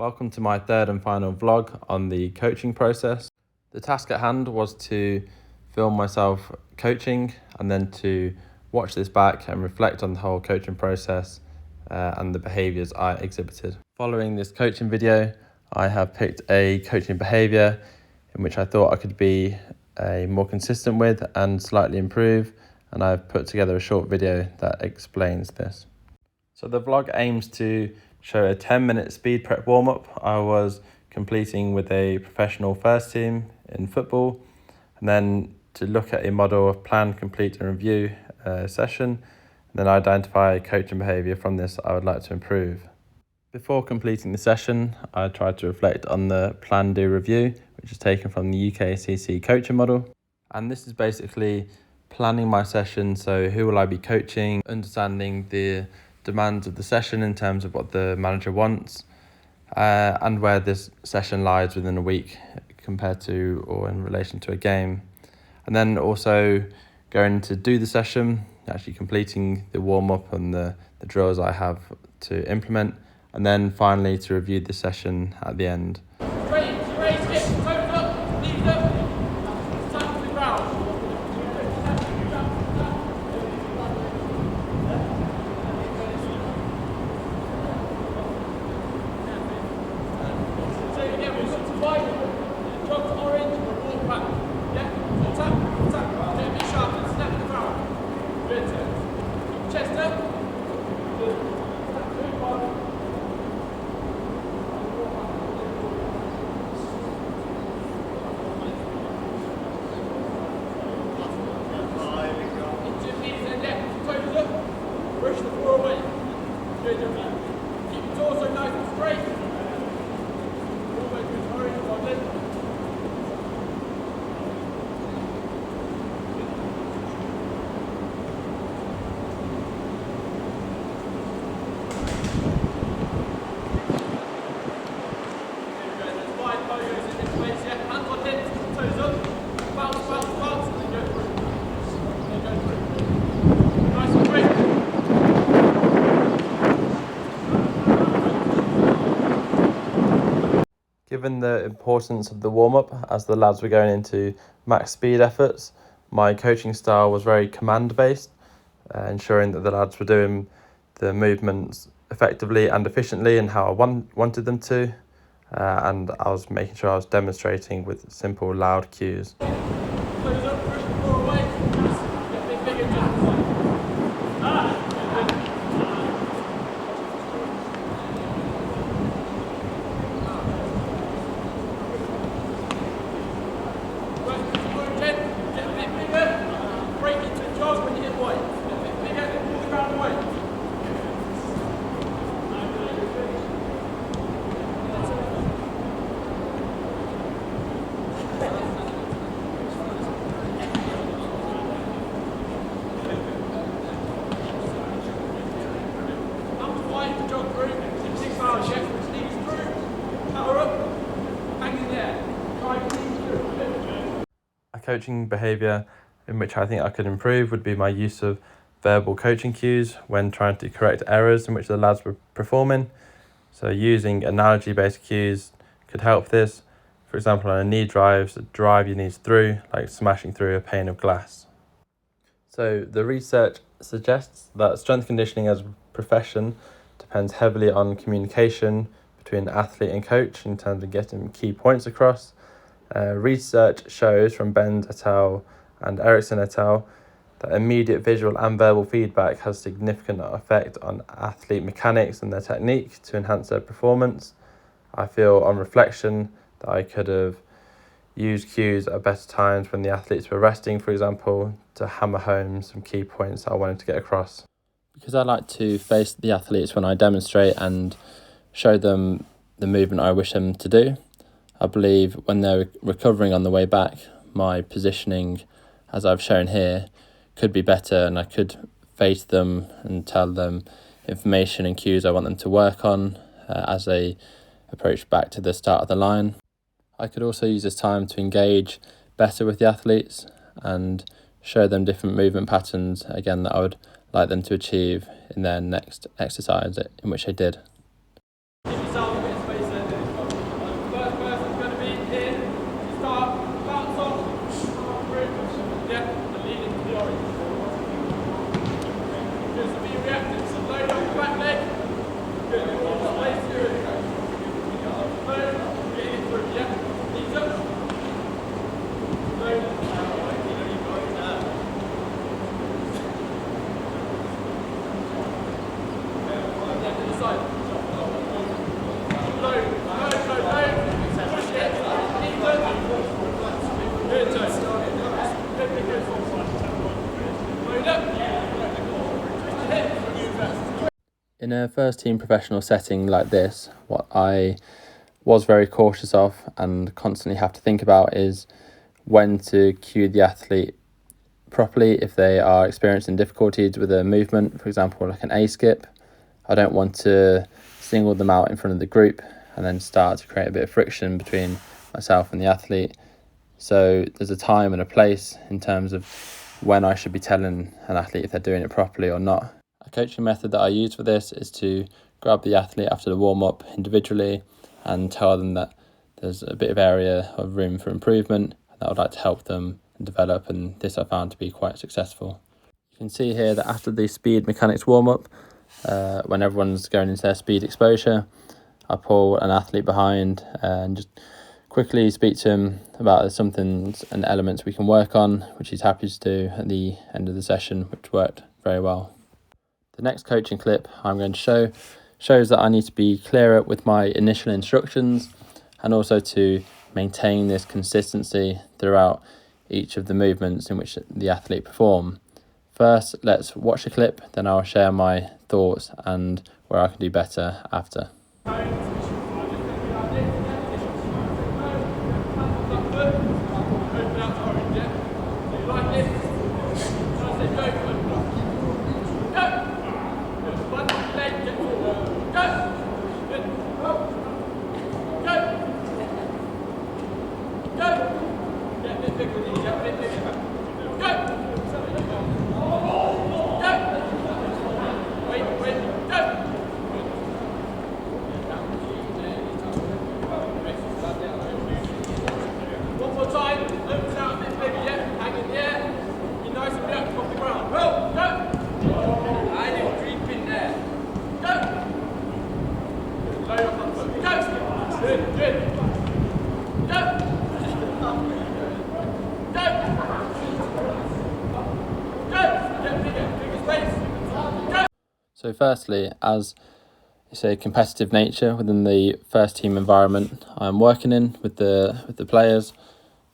Welcome to my third and final vlog on the coaching process. The task at hand was to film myself coaching and then to watch this back and reflect on the whole coaching process and the behaviours I exhibited. Following this coaching video, I have picked a coaching behaviour in which I thought I could be more consistent with and slightly improve, and I've put together a short video that explains this. So the vlog aims to show a 10-minute speed prep warm-up I was completing with a professional first team in football, and then to look at a model of plan, complete and review session, and then identify coaching behaviour from this I would like to improve. Before completing the session, I tried to reflect on the plan, do, review, which is taken from the UKCC coaching model. And this is basically planning my session, so who will I be coaching, understanding the demands of the session in terms of what the manager wants, and where this session lies within a week compared to or in relation to a game. And then also going to do the session, actually completing the warm-up and the drills I have to implement, and then finally to review the session at the end. Given the importance of the warm-up as the lads were going into max speed efforts, my coaching style was very command-based, ensuring that the lads were doing the movements effectively and efficiently and how I wanted them to, and I was making sure I was demonstrating with simple, loud cues. A coaching behaviour in which I think I could improve would be my use of verbal coaching cues when trying to correct errors in which the lads were performing. So using analogy-based cues could help this. For example, on a knee drive, so drive your knees through, like smashing through a pane of glass. So the research suggests that strength conditioning as a profession depends heavily on communication between athlete and coach in terms of getting key points across. Research shows from Benz et al. And Erickson et al. That immediate visual and verbal feedback has significant effect on athlete mechanics and their technique to enhance their performance. I feel on reflection that I could have used cues at better times when the athletes were resting, for example, to hammer home some key points I wanted to get across. Because I like to face the athletes when I demonstrate and show them the movement I wish them to do, I believe when they're recovering on the way back, my positioning, as I've shown here, could be better, and I could face them and tell them information and cues I want them to work on as they approach back to the start of the line. I could also use this time to engage better with the athletes and show them different movement patterns, again, that I would like them to achieve in their next exercise in which they did. In a first team professional setting like this, what I was very cautious of and constantly have to think about is when to cue the athlete properly if they are experiencing difficulties with a movement, for example, like an A-skip. I don't want to single them out in front of the group and then start to create a bit of friction between myself and the athlete. So there's a time and a place in terms of when I should be telling an athlete if they're doing it properly or not. A coaching method that I use for this is to grab the athlete after the warm-up individually and tell them that there's a bit of area of room for improvement and that I would like to help them develop, and this I found to be quite successful. You can see here that after the speed mechanics warm-up, when everyone's going into their speed exposure, I pull an athlete behind and just quickly speak to him about some things and elements we can work on, which he's happy to do at the end of the session, which worked very well. The next coaching clip I'm going to show shows that I need to be clearer with my initial instructions and also to maintain this consistency throughout each of the movements in which the athlete perform. First, let's watch the clip, then I'll share my thoughts and where I can do better after. So firstly, as it's a competitive nature within the first team environment I'm working in with the players,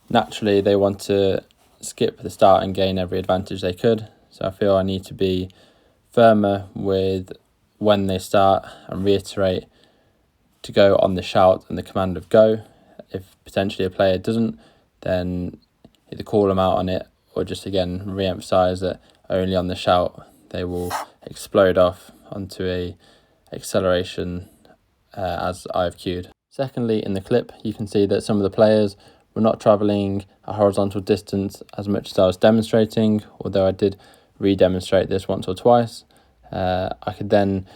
naturally they want to skip the start and gain every advantage they could. So I feel I need to be firmer with when they start and reiterate to go on the shout and the command of go. If potentially a player doesn't, then either call them out on it or just again re-emphasize that only on the shout they will explode off onto a acceleration as I've cued. Secondly, in the clip you can see that some of the players were not travelling a horizontal distance as much as I was demonstrating, although I did re-demonstrate this once or twice. I could then,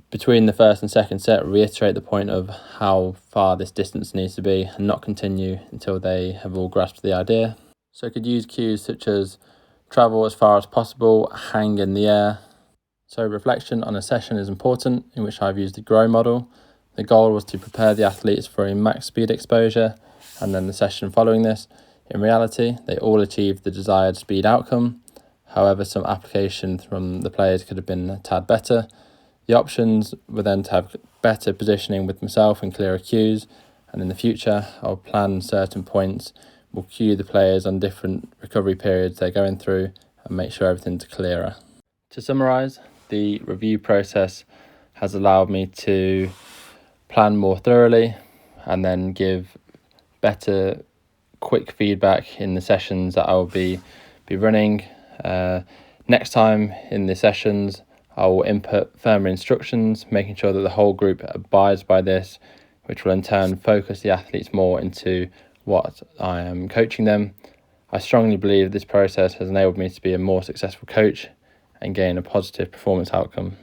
between the first and second set, reiterate the point of how far this distance needs to be and not continue until they have all grasped the idea. So I could use cues such as travel as far as possible, hang in the air. So reflection on a session is important, in which I've used the GROW model. The goal was to prepare the athletes for a max speed exposure and then the session following this. In reality, they all achieved the desired speed outcome. However, some application from the players could have been a tad better. The options were then to have better positioning with myself and clearer cues, and in the future I'll plan certain points, we'll cue the players on different recovery periods they're going through and make sure everything's clearer. To summarise, the review process has allowed me to plan more thoroughly and then give better quick feedback in the sessions that I will be running. Next time in the sessions I will input firmer instructions, making sure that the whole group abides by this, which will in turn focus the athletes more into what I am coaching them. I strongly believe this process has enabled me to be a more successful coach and gain a positive performance outcome.